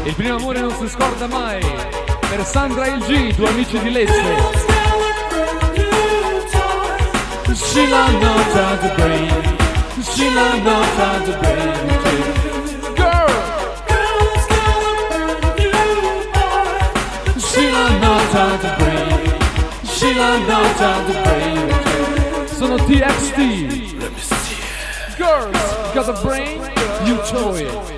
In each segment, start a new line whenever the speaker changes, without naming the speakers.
Il primo amore non si scorda mai. Per Sandra e il G, due amici di Lecce. She don't know how to breathe. She don't know how to breathe. Girl, she don't know how to breathe. She don't know how to breathe. Sono TXT. Let me see. Girls, got a brain? You toy.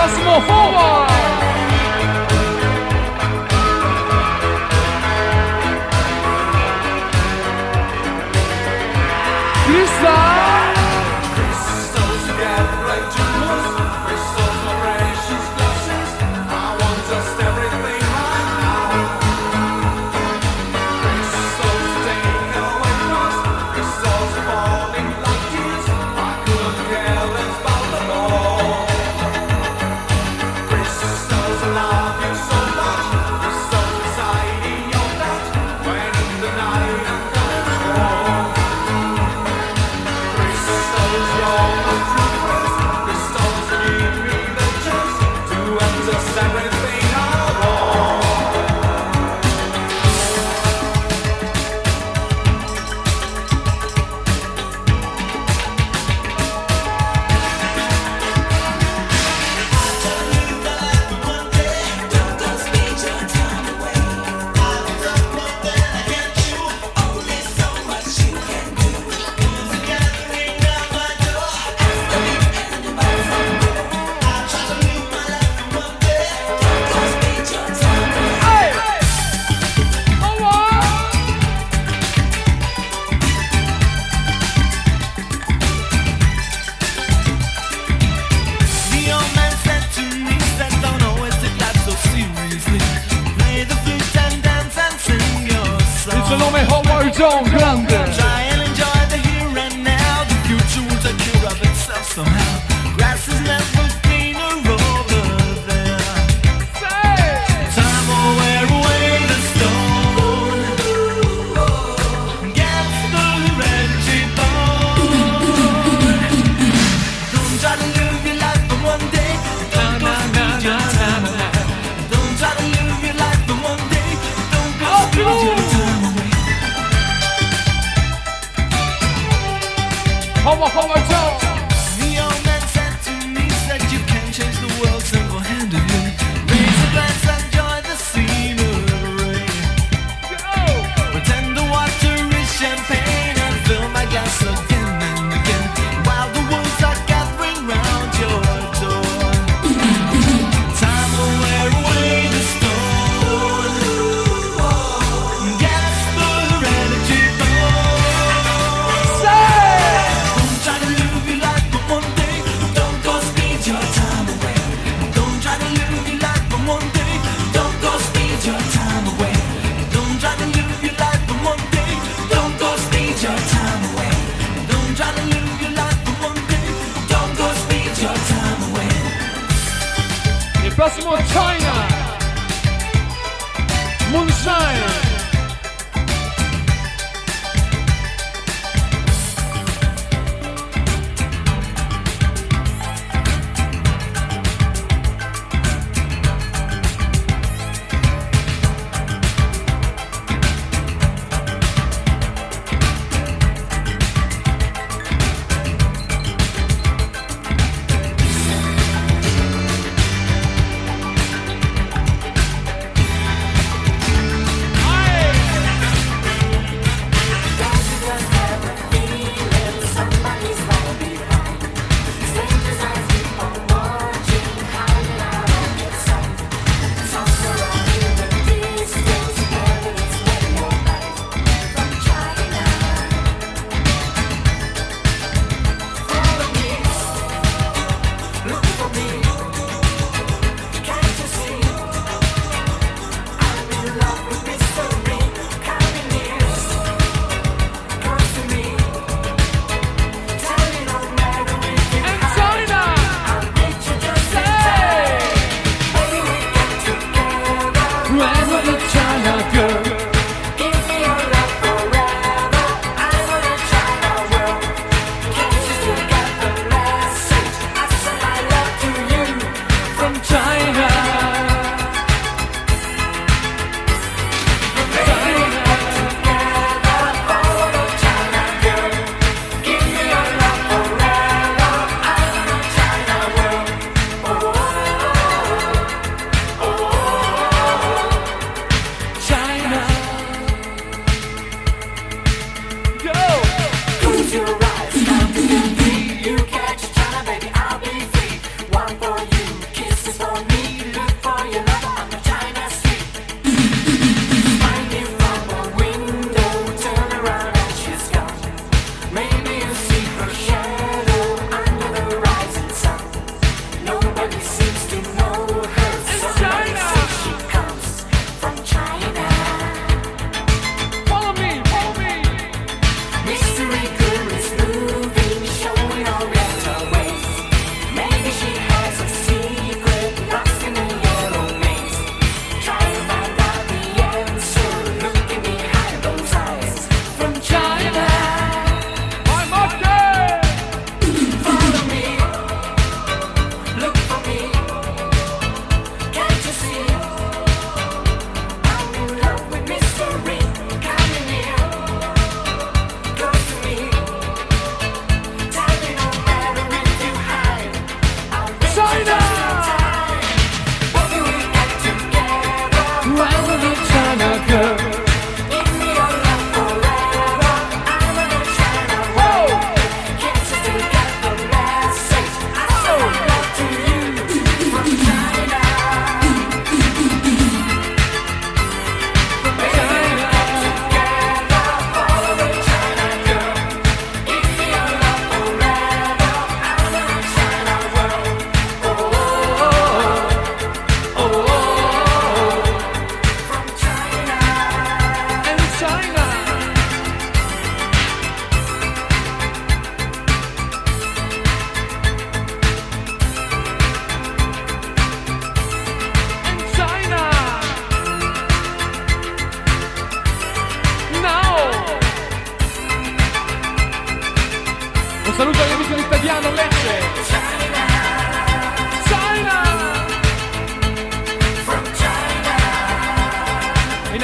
Massimo forward!
Crystals get righteous, crystals are precious glasses. I want just everything right now. Crystals take away trust, crystals falling like tears. I couldn't care less about them all. Crystals love you so much, crystals reside in your touch. When in the night I'm coming home. Crystals, you're my true friends. Crystals give me the chance to understand everything I want.
The old man said to me, said don't always take life so seriously. Play the flute and dance and sing your song.
Il suo nome è Howard John Grande.
Try and enjoy the here and now. The future will take care of itself somehow. Grass is never greener over there. Time will wear away the stone. Gets the hereditary bone. Don't try to live your life for one day. Don't go speed your time away. Don't try to live your life for one day. Don't go speed your time away.
Howard John.
The old man said to me, said you can't change the world single-handedly. Raise a glass, enjoy the scenery. Pretend the water is champagne and fill my glass again and again while the wolves are gathering round your door. Time will wear away the stone. Gets the hereditary bone. Don't try to live your life for one day. Don't go speed your time away. Don't try to live your life for one day. Don't go speed your time away. Don't try to live your life for one day. Don't go speed your time away. Don't try to live your life for one day. Don't go speed your time away.
Il prossimo China. Moonshine.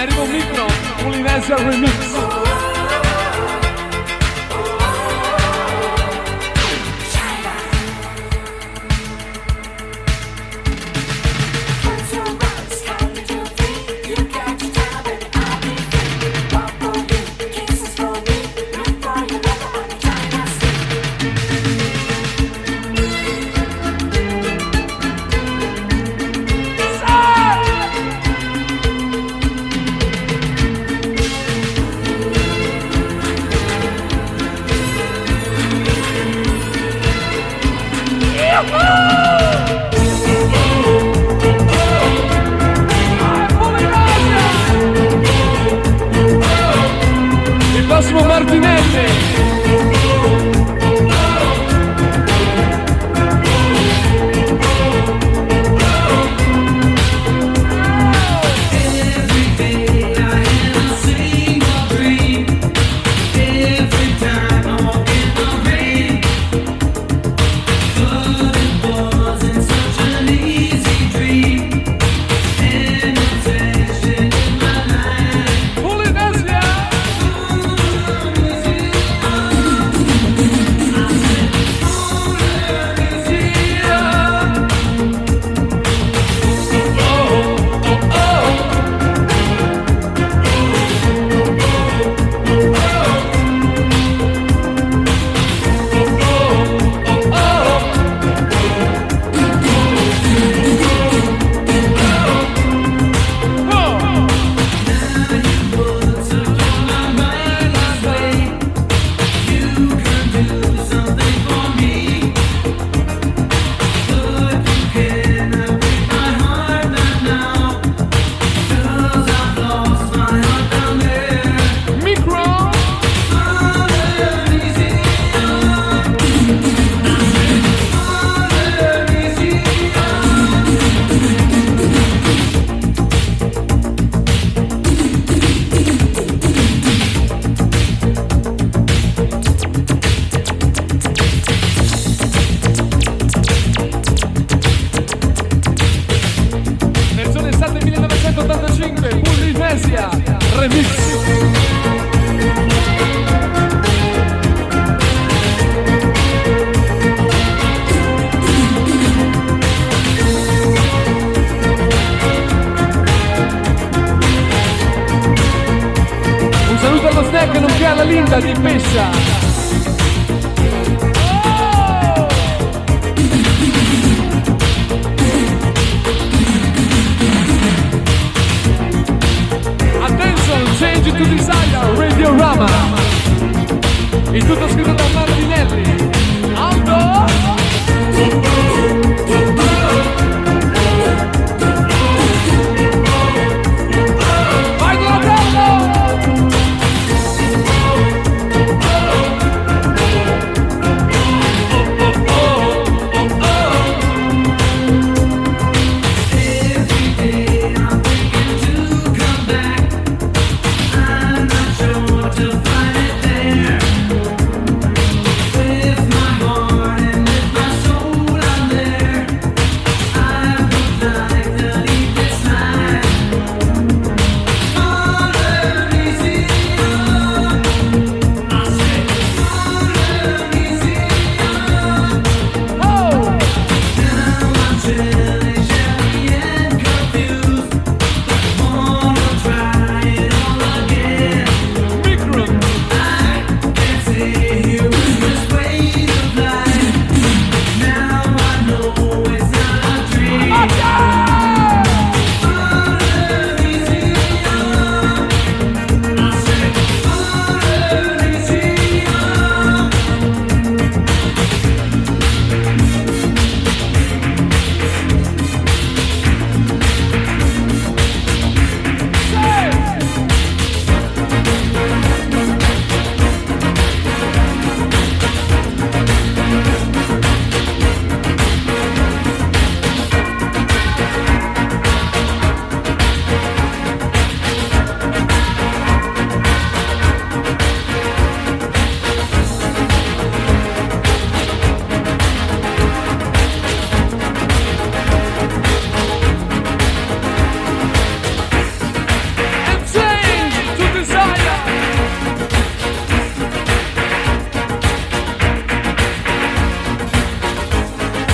ne arriva un micro, un Inesia remix. Massimo Martinelli. Di Pescia. Attention, change to desire, Radio Rama. Il tutto scritto da Martinelli. Aldo. Vai Donatello.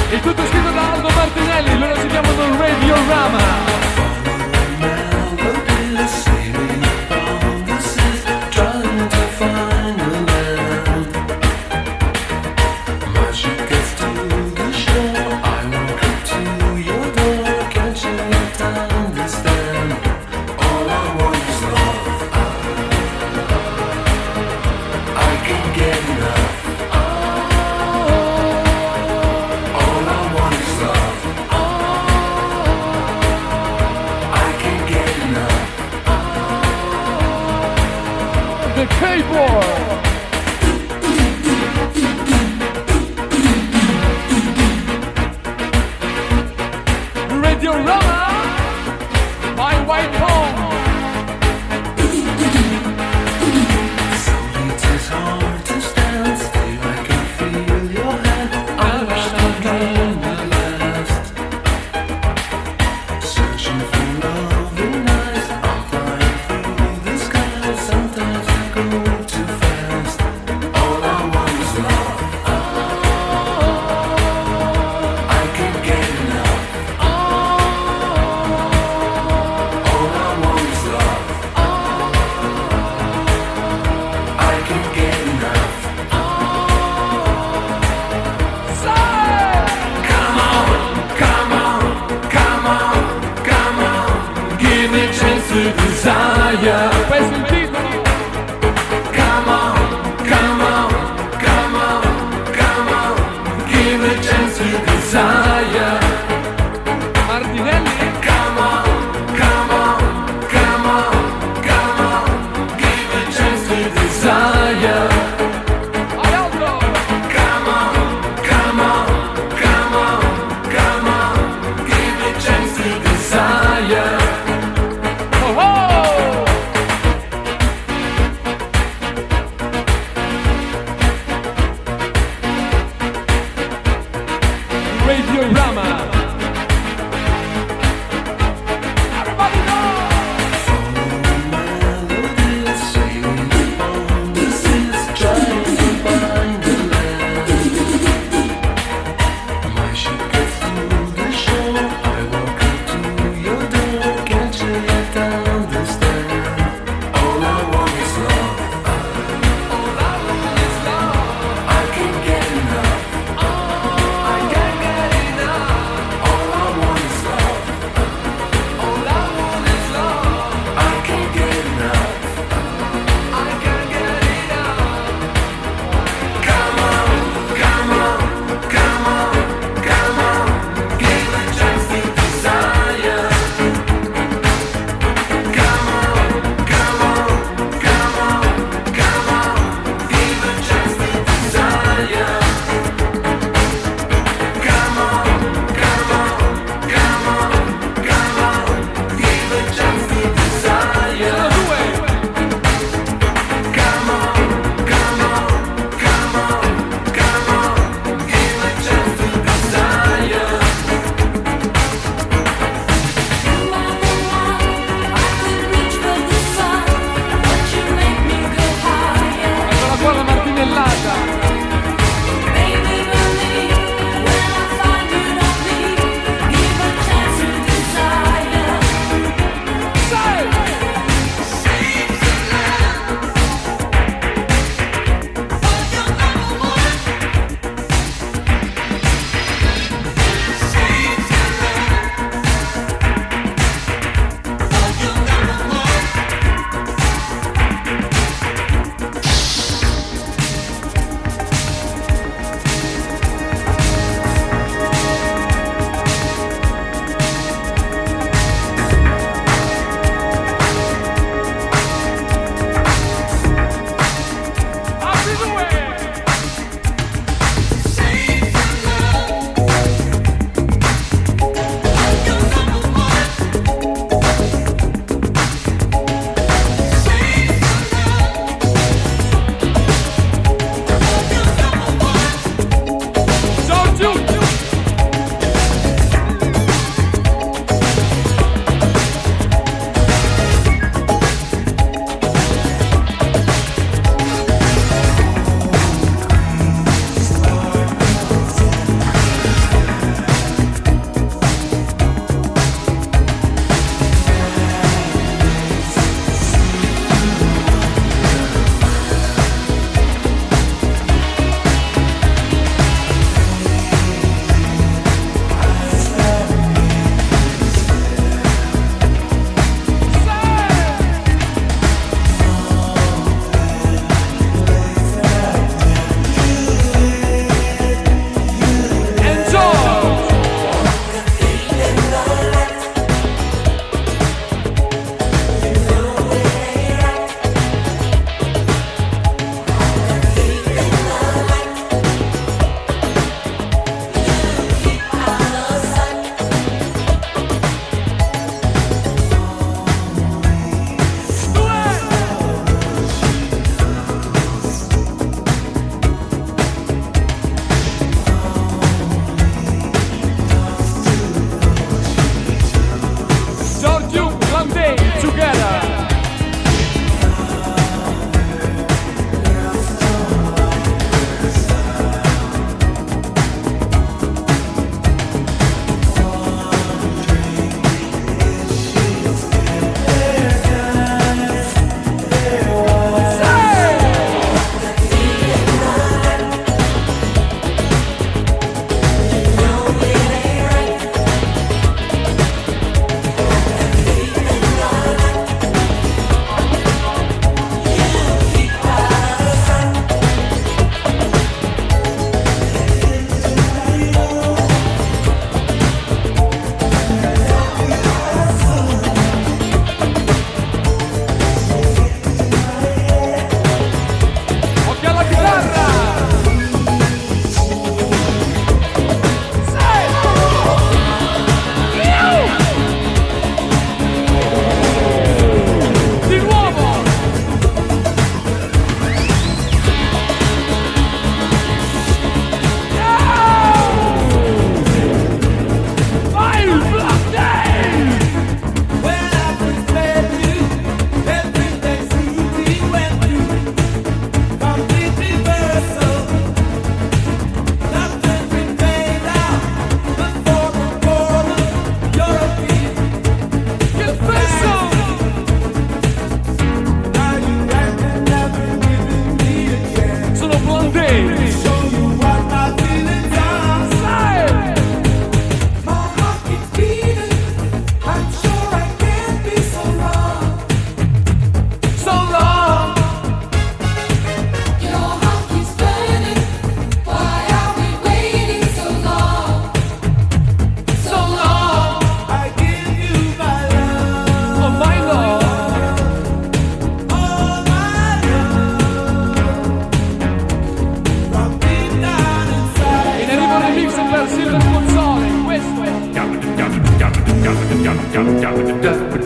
Il tutto è scritto da Aldo Martinelli, loro si chiamano Radiorama.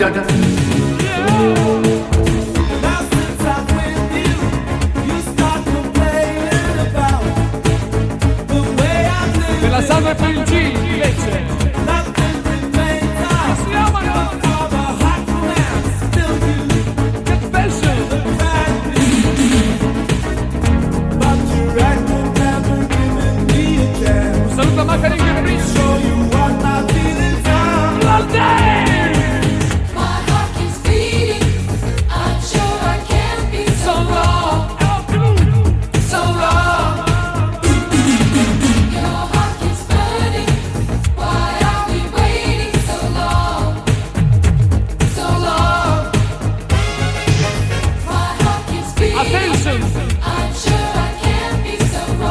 Per la Salve per il G invece si amano Confession. Un saluto a Macari che Briscio all day.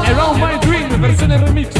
Around My Dream, versione remix.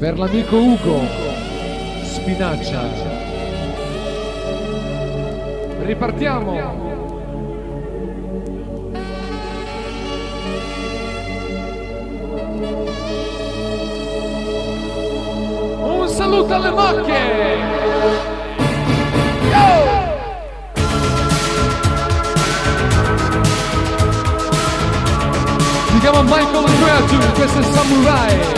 Per l'amico Ugo Spinaccia. Ripartiamo. Un saluto alle macchie. Yo! Si chiama Michael Creature, questo è Samurai.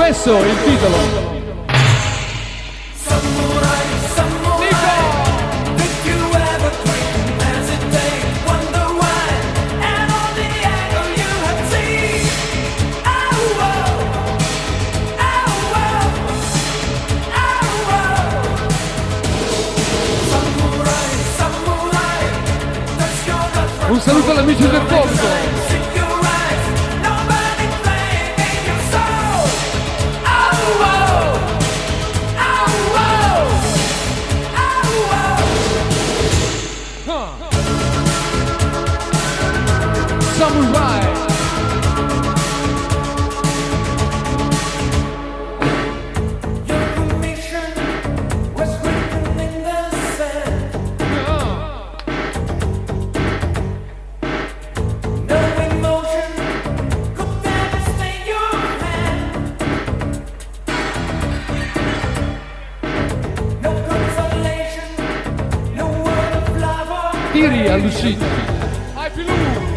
messo il titolo. Un saluto all'amici del Porto. Samurai. Tiri all'uscita. Hai più lungo.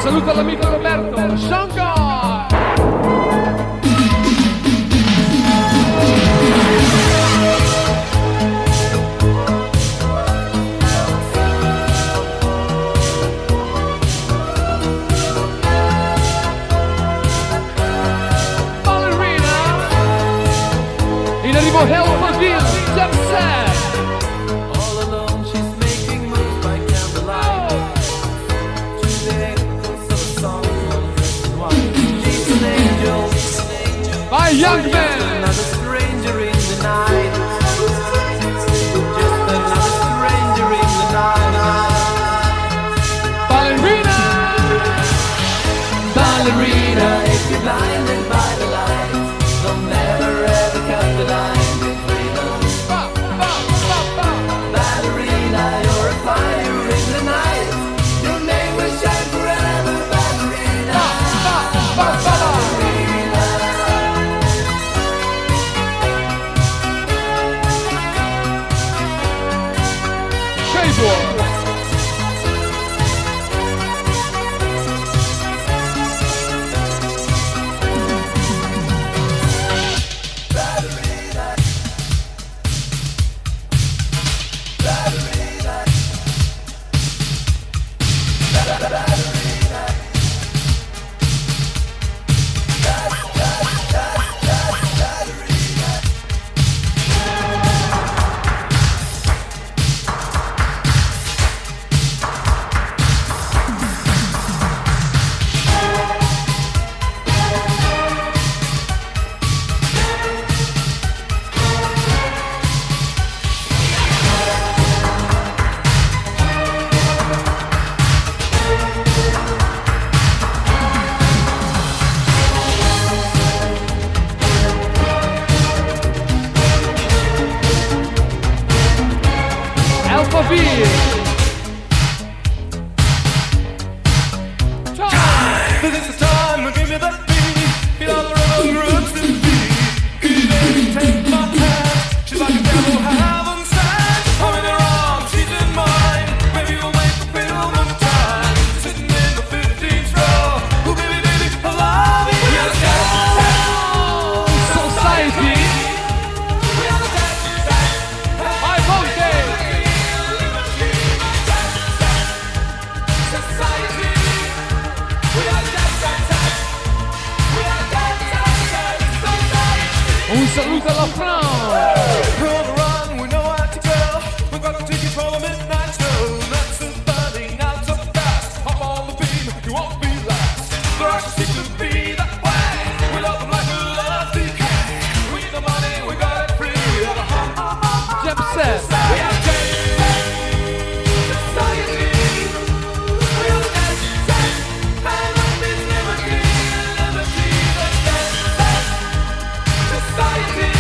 Saluto all'amico Roberto Shanghai. Ballerina. In arrivo Hell Magil, Jam Set. By young man. Another stranger in the night. Just another stranger in the night. Ballerina. Ballerina, if you're blinded by the light, don't never ever cut the line between us. Ballerina, you're a fire in the night. Your name will shine forever, ballerina. Ballerina. beer.
This is time, give me that beat. Feel all the rhythm, roots and beat. Baby, take my hand. She's like a devil, heaven sent. I'm in her arms, she's in mine. Maybe we'll make the film of time. Sitting in the 15th row. Oh, baby, baby, I love you. We are the
Society. High voltage. Un saluto alla Fran.
We're on the run, we know where to go. We've got to take control of midnight show. That's the burning out so fast. Hop on the beam, you won't be last. There actually seems to be that way. We love them like we love decay. We need the money, we got it free.
Jump set.
We are society. We are dead set. And life is liberty, liberty, the dead set. Society.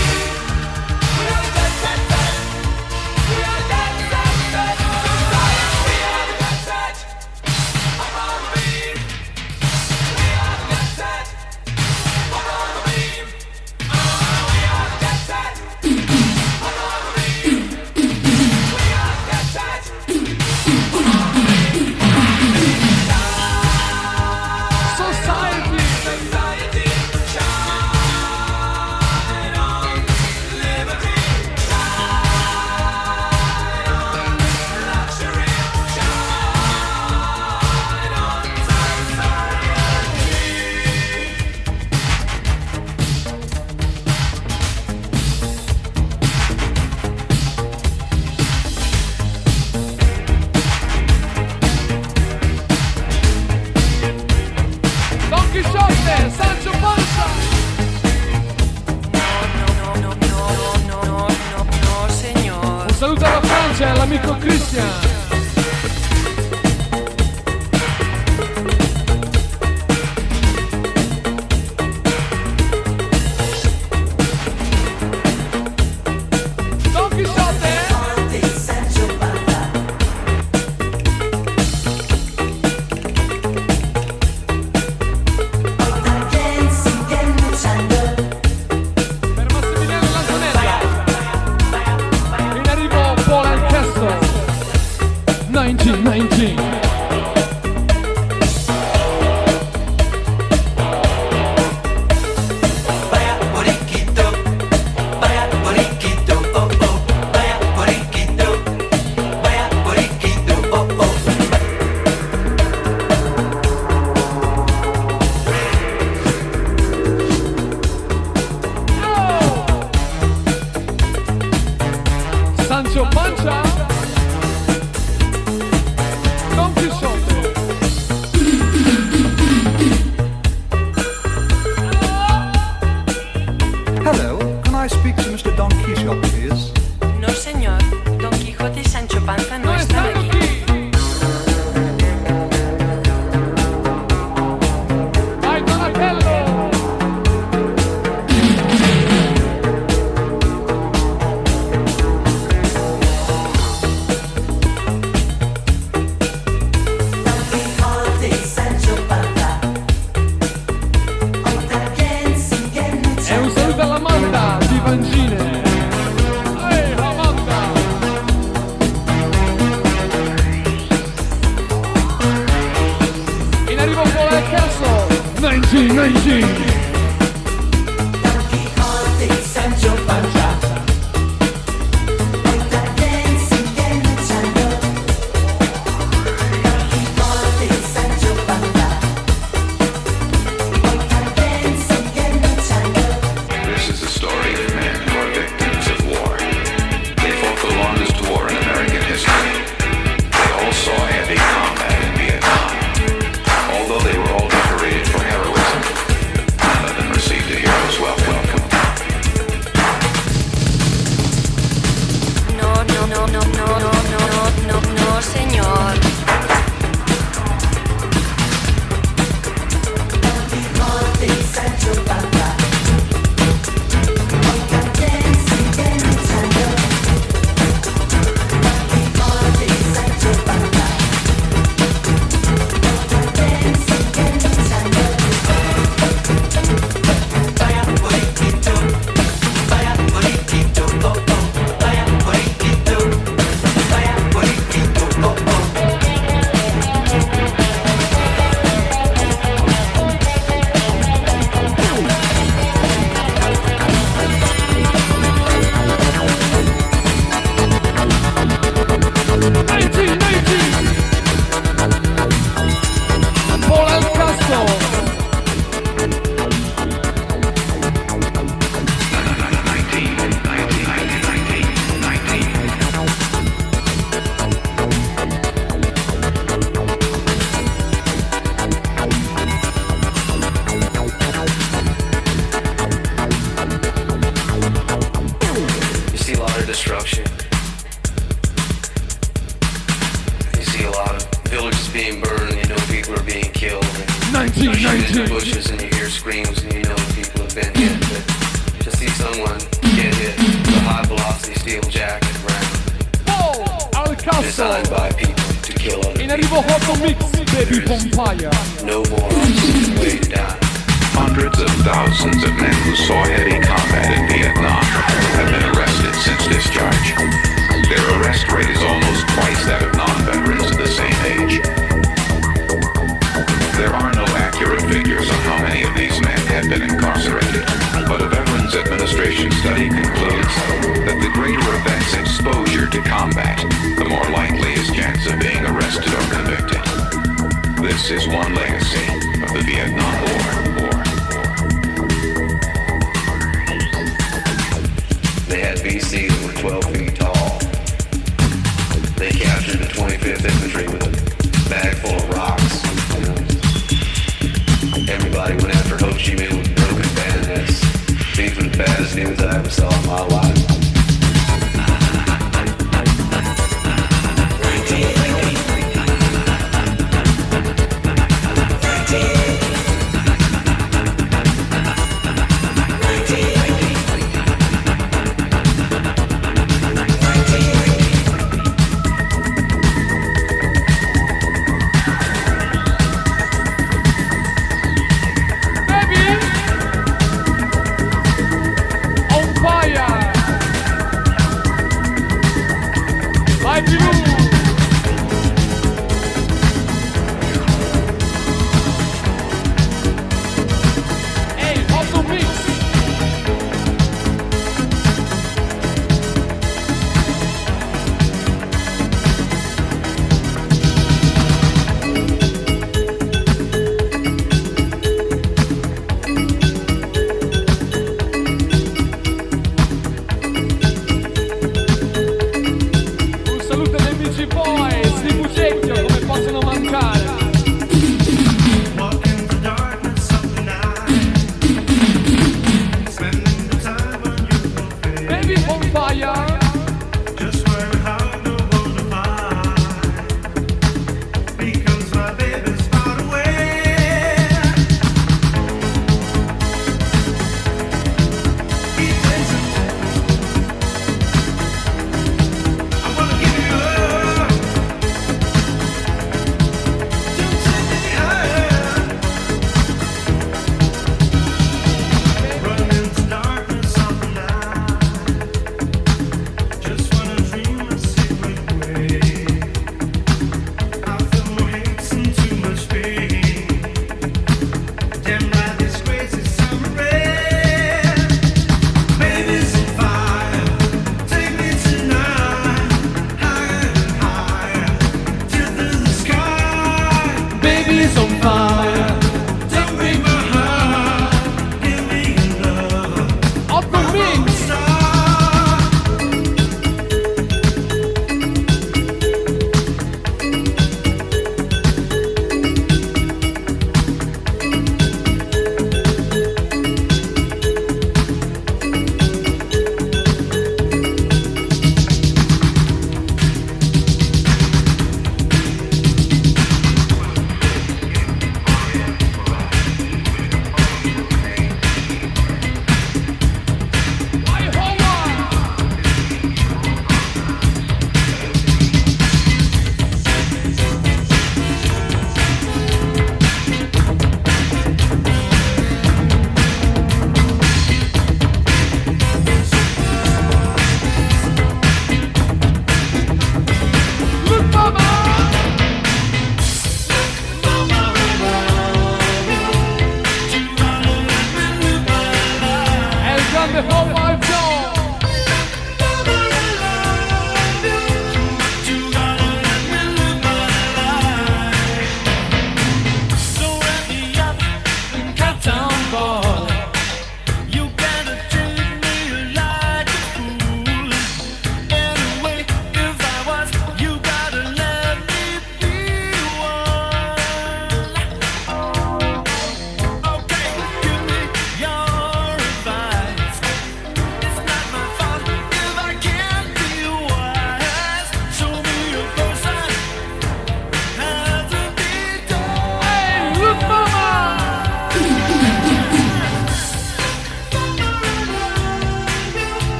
We are dead set. We are dead set. Society. We are the dead set. I'm on the beam. We are the dead set. I'm on the beam. We are the dead set. I'm on the beam. We are the dead set.
Society.
Society. Shine on liberty. Shine on luxury. Shine on
Don Chisciotte, Sancho Panza.
No, señor.
Un saluto alla Francia e all'amico Christian. Don Chisciotte. Per Massimiliano Lanzanella. In arrivo Paul and Castle. 1919.
Vaya boriquito, oh oh. Vaya boriquito, oh oh.
Sancho Panza. Don Chisciotte.
Hello, can I speak to Mr. Don Quixote, please?
No, señor. Don Quijote y Sancho Panza no
No
están
stanno
aquí.
qui. Vai Donatello. E un saluto alla Amanda di Vangine. Ehi, Amanda. In arrivo Paul and Castle. 1919.
This is the story of men who are
G.
bushes and you hear screams and you know people have been hit. But to see someone get hit with a high velocity steel jacket round
Al
designed
cazzo.
by people to kill other
In arrivo Hot Mix, Baby Vampire.
no more options way down.
Hundreds of thousands of men who saw heavy combat in Vietnam have been arrested since discharge. Their arrest rate is almost twice that of non-veterans of the same age. There are no accurate figures on how many of these men have been incarcerated, but a Veterans Administration study concludes that the greater a vet's exposure to combat, the more likely his chance of being arrested or convicted. This is one legacy of the Vietnam War.
They had VCs that were 12 feet tall. They captured the 25th Infantry with a bag full of rocks. You know. Everybody went after Ho Chi Minh with broken bayonets. These were the baddest news I ever saw in my life.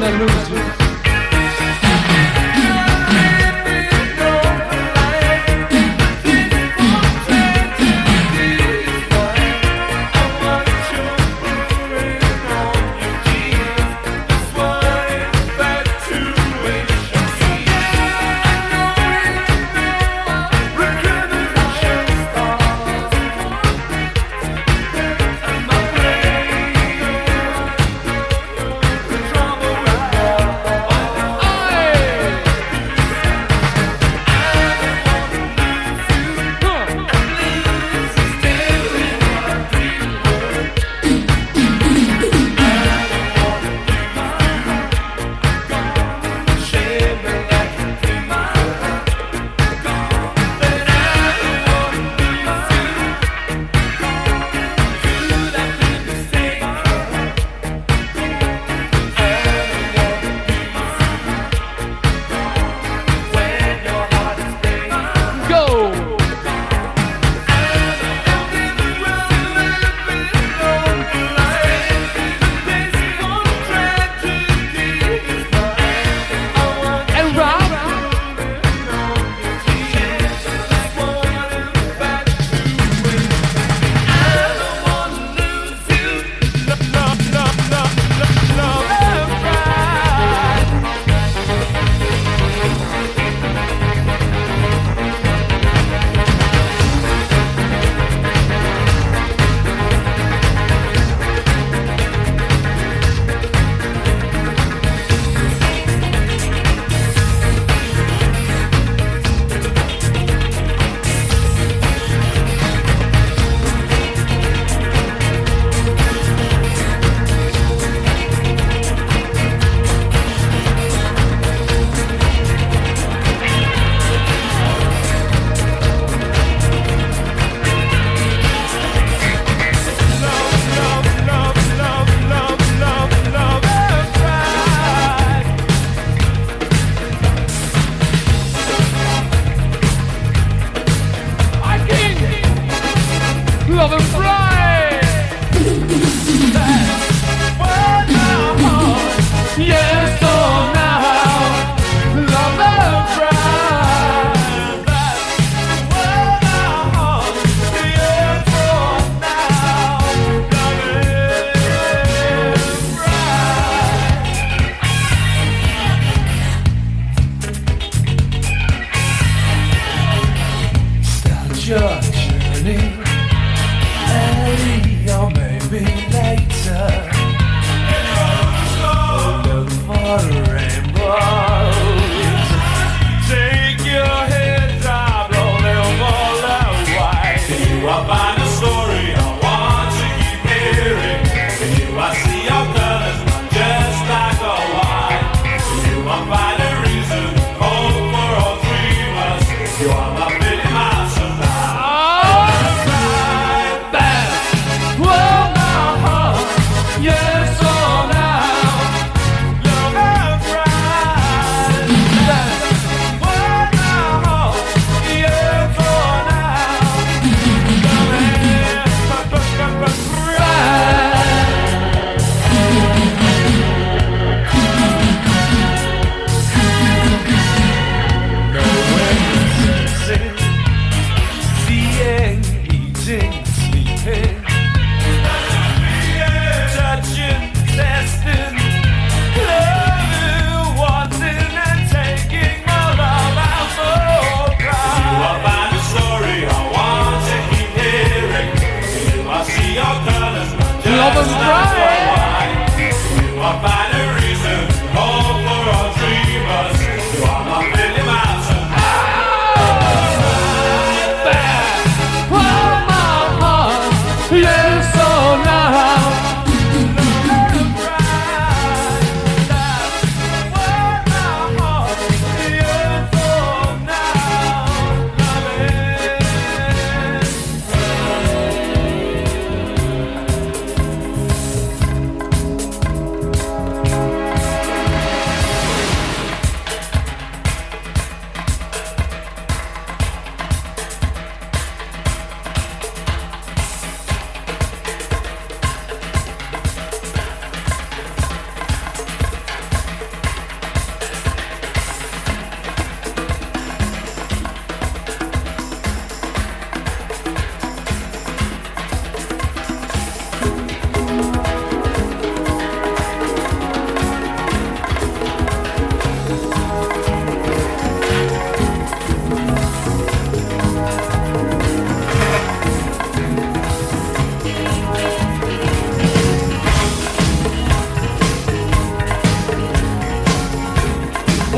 gonna lose you.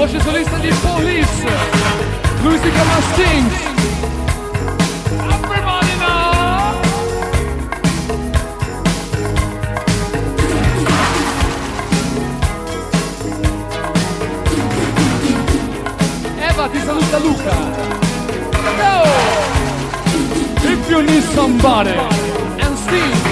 voce solista di Police, Musica Mastings. Everybody now! Eva ti saluta Luca. Go! If you need somebody and Steve.